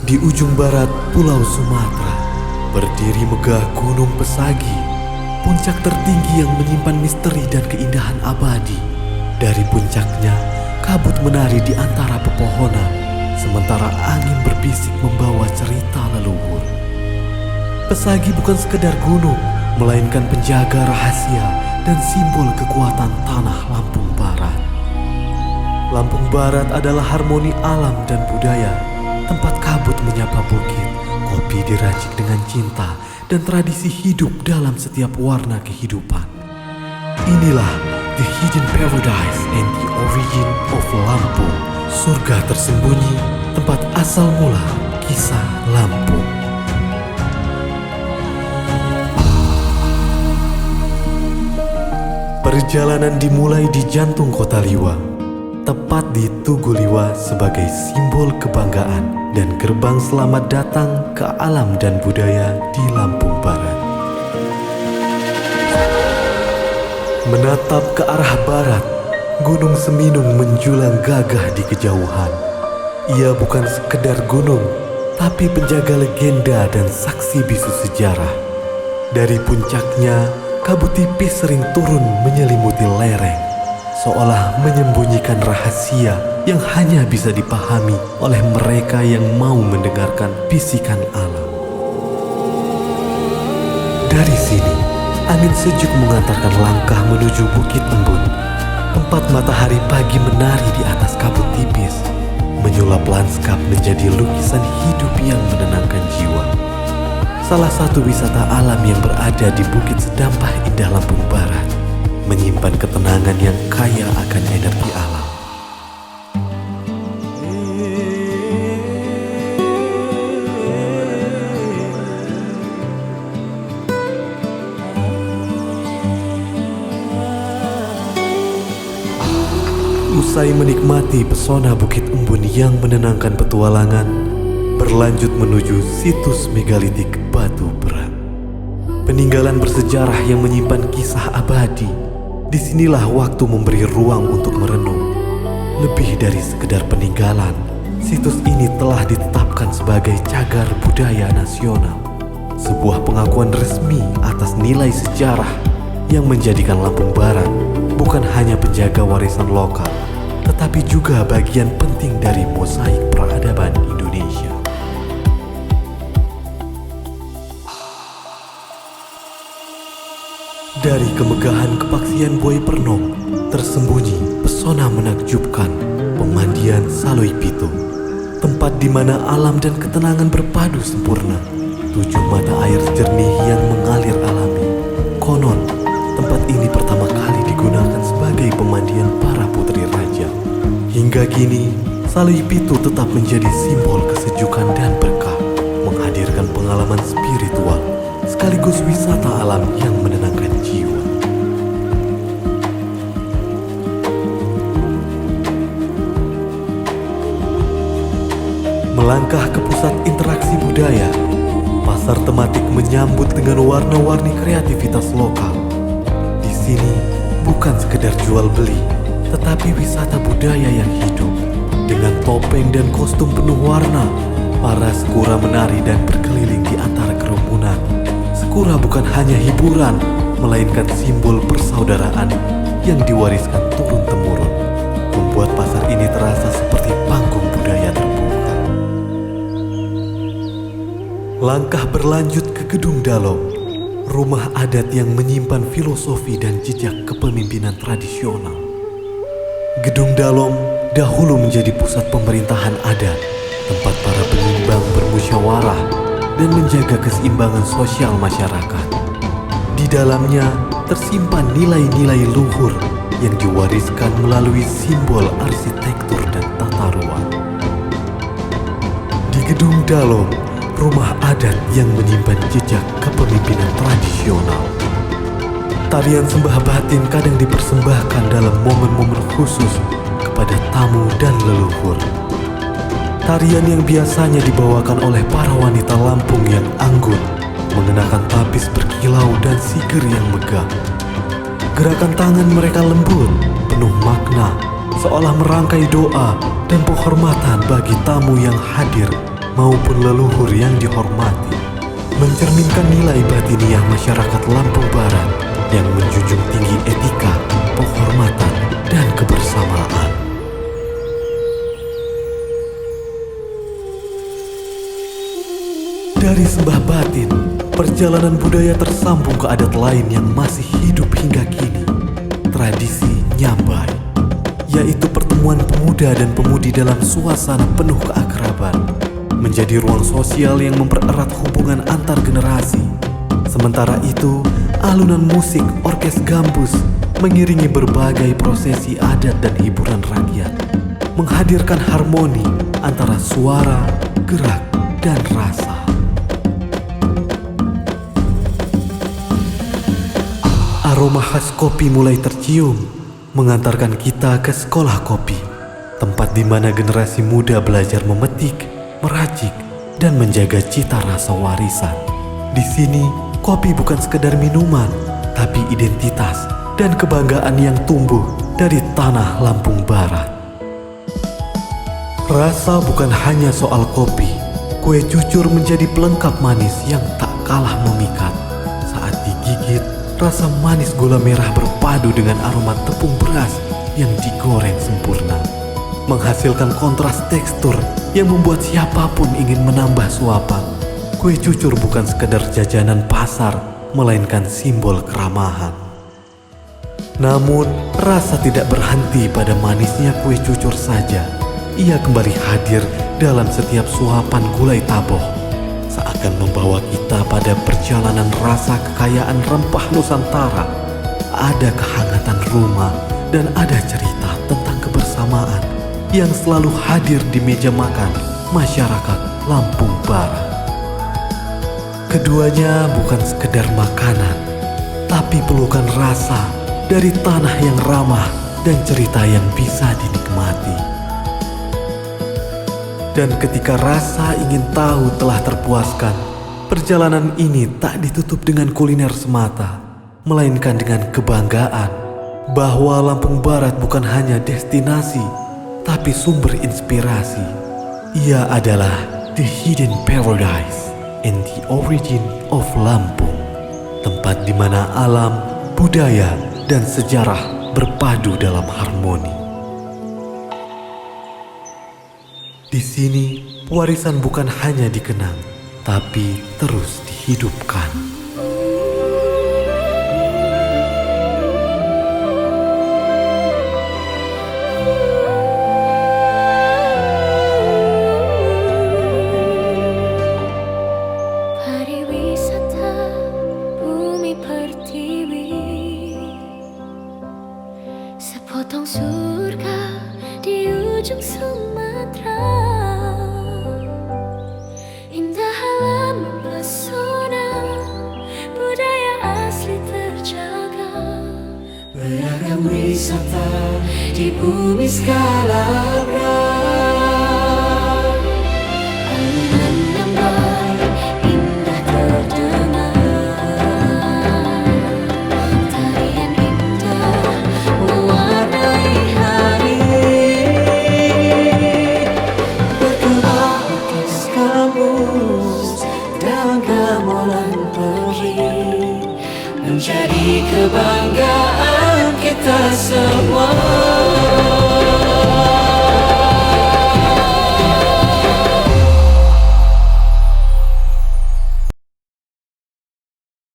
Di ujung barat Pulau Sumatera, berdiri megah Gunung Pesagi, puncak tertinggi yang menyimpan misteri dan keindahan abadi. Dari puncaknya, kabut menari di antara pepohonan, sementara angin berbisik membawa cerita leluhur. Pesagi bukan sekedar gunung, melainkan penjaga rahasia dan simbol kekuatan tanah Lampung Barat. Lampung Barat adalah harmoni alam dan budaya, tempat kabut menyapa bukit, kopi diracik dengan cinta, dan tradisi hidup dalam setiap warna kehidupan. Inilah the hidden paradise and the origin of Lampung, surga tersembunyi, tempat asal mula kisah Lampung. Perjalanan dimulai di jantung kota Liwa, tepat di Tugu Liwa sebagai simbol kebanggaan dan gerbang selamat datang ke alam dan budaya di Lampung Barat. Menatap ke arah barat, Gunung Seminung menjulang gagah di kejauhan. Ia bukan sekedar gunung, tapi penjaga legenda dan saksi bisu sejarah. Dari puncaknya, kabut tipis sering turun menyelimuti lereng, seolah menyembunyikan rahasia yang hanya bisa dipahami oleh mereka yang mau mendengarkan bisikan alam. Dari sini, angin sejuk mengantarkan langkah menuju Bukit Embun, tempat matahari pagi menari di atas kabut tipis, menyulap lanskap menjadi lukisan hidup yang menenangkan jiwa. Salah satu wisata alam yang berada di Bukit Sedampah Indah Lampung Barat, menyimpan ketenangan yang kaya akan energi alam. Usai menikmati pesona Bukit Embun yang menenangkan petualangan, berlanjut menuju situs megalitik Batu Berat. Peninggalan bersejarah yang menyimpan kisah abadi. Disinilah waktu memberi ruang untuk merenung. Lebih dari sekedar peninggalan, situs ini telah ditetapkan sebagai cagar budaya nasional. Sebuah pengakuan resmi atas nilai sejarah yang menjadikan Lampung Barat bukan hanya penjaga warisan lokal, tetapi juga bagian penting dari mosaik peradaban Indonesia. Dari kemegahan kepaksian Buai Pernong, tersembunyi pesona menakjubkan pemandian Saloi Pitu, tempat di mana alam dan ketenangan berpadu sempurna. 7 mata air jernih yang mengalir alami. Konon, tempat ini pertama kali digunakan sebagai pemandian para putri raja. Hingga kini, Saloi Pitu tetap menjadi simbol kesejukan dan berkah, menghadirkan pengalaman spiritual sekaligus wisata alam yang menenangkan jiwa. Melangkah ke pusat interaksi budaya, pasar tematik menyambut dengan warna-warni kreativitas lokal. Di sini bukan sekedar jual beli, tetapi wisata budaya yang hidup. Dengan topeng dan kostum penuh warna, para sekura menari dan berkeliling di antara kerumunan. Sekura bukan hanya hiburan, melainkan simbol persaudaraan yang diwariskan turun-temurun, membuat pasar ini terasa seperti panggung budaya terbuka. Langkah berlanjut ke Gedung Dalom, rumah adat yang menyimpan filosofi dan jejak kepemimpinan tradisional. Gedung Dalom dahulu menjadi pusat pemerintahan adat, tempat para penyimbang bermusyawarah dan menjaga keseimbangan sosial masyarakat. Di dalamnya tersimpan nilai-nilai luhur yang diwariskan melalui simbol arsitektur dan tata ruang. Di Gedung Dalom, rumah adat yang menyimpan jejak kepemimpinan tradisional. Tarian sembah batin kadang dipersembahkan dalam momen-momen khusus kepada tamu dan leluhur. Tarian yang biasanya dibawakan oleh para wanita Lampung yang anggun, mengenakan tapis berkilau dan siger yang megah. Gerakan tangan mereka lembut, penuh makna, seolah merangkai doa dan penghormatan bagi tamu yang hadir maupun leluhur yang dihormati, mencerminkan nilai batiniah masyarakat Lampung Barat yang menjunjung tinggi etika, penghormatan, dan kebersamaan. Dari sembah batin, perjalanan budaya tersambung ke adat lain yang masih hidup hingga kini, tradisi Nyambai, yaitu pertemuan pemuda dan pemudi dalam suasana penuh keakraban, menjadi ruang sosial yang mempererat hubungan antar generasi. Sementara itu, alunan musik orkes gambus mengiringi berbagai prosesi adat dan hiburan rakyat, menghadirkan harmoni antara suara, gerak, dan rasa. Aroma khas kopi mulai tercium, mengantarkan kita ke sekolah kopi, tempat di mana generasi muda belajar memetik, meracik, dan menjaga cita rasa warisan. Di sini, kopi bukan sekedar minuman, tapi identitas dan kebanggaan yang tumbuh dari tanah Lampung Barat. Rasa bukan hanya soal kopi, kue cucur menjadi pelengkap manis yang tak kalah memikat. Saat digigit, rasa manis gula merah berpadu dengan aroma tepung beras yang digoreng sempurna, menghasilkan kontras tekstur yang membuat siapapun ingin menambah suapan. Kue cucur bukan sekedar jajanan pasar, melainkan simbol keramahan. Namun, rasa tidak berhenti pada manisnya kue cucur saja. Ia kembali hadir dalam setiap suapan gulai taboh, seakan membawa kita pada perjalanan rasa kekayaan rempah Nusantara. Ada kehangatan rumah dan ada cerita tentang kebersamaan yang selalu hadir di meja makan masyarakat Lampung Barat. Keduanya bukan sekedar makanan, tapi pelukan rasa dari tanah yang ramah dan cerita yang bisa dinikmati. Dan ketika rasa ingin tahu telah terpuaskan, perjalanan ini tak ditutup dengan kuliner semata, melainkan dengan kebanggaan bahwa Lampung Barat bukan hanya destinasi, tapi sumber inspirasi. Ia adalah the hidden paradise and the origin of Lampung, tempat di mana alam, budaya, dan sejarah berpadu dalam harmoni. Di sini, warisan bukan hanya dikenang, tapi terus dihidupkan. Pariwisata bumi pertiwi, sepotong surga di ujung Sumatera. Indah alam mempesona, budaya asli terjaga. Beragam wisata di bumi Skala. Alunan Nyambai indah terdengar, tarian indah mewarnai hari. Berkembang orkes gambus dan gamelan peri, menjadi kebanggaan kita semua.